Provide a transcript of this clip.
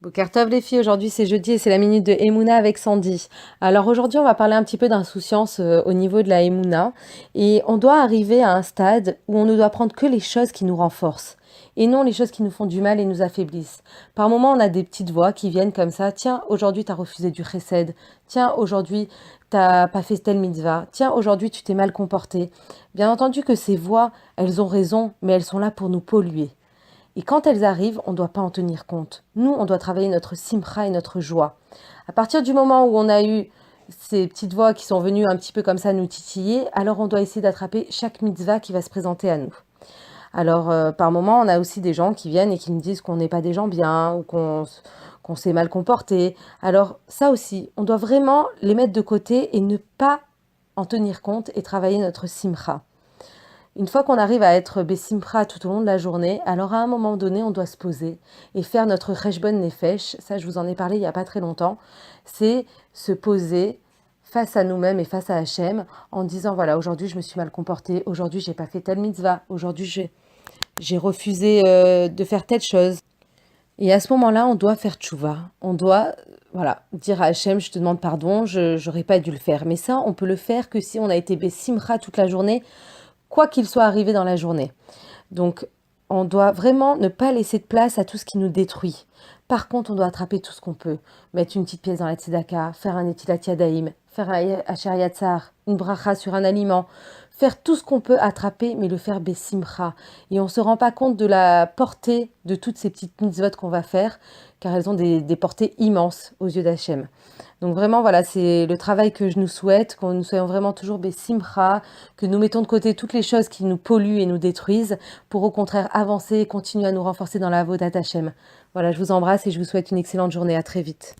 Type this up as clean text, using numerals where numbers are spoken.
Boker Tov les filles, aujourd'hui c'est jeudi et c'est la minute de Emouna avec Sandy. Alors aujourd'hui on va parler un petit peu d'insouciance au niveau de la Emouna et on doit arriver à un stade où on ne doit prendre que les choses qui nous renforcent et non les choses qui nous font du mal et nous affaiblissent. Par moments on a des petites voix qui viennent comme ça, tiens aujourd'hui t'as refusé du chesed, tiens aujourd'hui t'as pas fait telle mitzvah, tiens aujourd'hui tu t'es mal comporté. Bien entendu que ces voix elles ont raison mais elles sont là pour nous polluer. Et quand elles arrivent, on ne doit pas en tenir compte. Nous, on doit travailler notre simcha et notre joie. À partir du moment où on a eu ces petites voix qui sont venues un petit peu comme ça nous titiller, alors on doit essayer d'attraper chaque mitzvah qui va se présenter à nous. Alors, par moment, on a aussi des gens qui viennent et qui nous disent qu'on n'est pas des gens bien ou qu'on s'est mal comporté. Alors, ça aussi, on doit vraiment les mettre de côté et ne pas en tenir compte et travailler notre simcha. Une fois qu'on arrive à être Bessimcha tout au long de la journée, alors à un moment donné, on doit se poser et faire notre Cheshbon Nefesh. Ça, je vous en ai parlé il n'y a pas très longtemps. C'est se poser face à nous-mêmes et face à Hachem en disant, voilà, aujourd'hui je me suis mal comportée, aujourd'hui j'ai pas fait telle mitzvah, aujourd'hui j'ai refusé de faire telle chose. Et à ce moment-là, on doit faire tchouva. On doit, voilà, dire à Hachem, je te demande pardon, je n'aurais pas dû le faire. Mais ça, on peut le faire que si on a été Bessimcha toute la journée, quoi qu'il soit arrivé dans la journée. Donc, on doit vraiment ne pas laisser de place à tout ce qui nous détruit. Par contre, on doit attraper tout ce qu'on peut. Mettre une petite pièce dans la tzedaka, faire un etilat yadaim, faire un asher yatzar, une bracha sur un aliment. Faire tout ce qu'on peut attraper, mais le faire besimcha. Et on ne se rend pas compte de la portée de toutes ces petites mitzvot qu'on va faire, car elles ont des portées immenses aux yeux d'Hachem. Donc vraiment, voilà, c'est le travail que je nous souhaite, que nous soyons vraiment toujours besimcha, que nous mettons de côté toutes les choses qui nous polluent et nous détruisent, pour au contraire avancer et continuer à nous renforcer dans la avodat Hashem. Voilà, je vous embrasse et je vous souhaite une excellente journée. À très vite.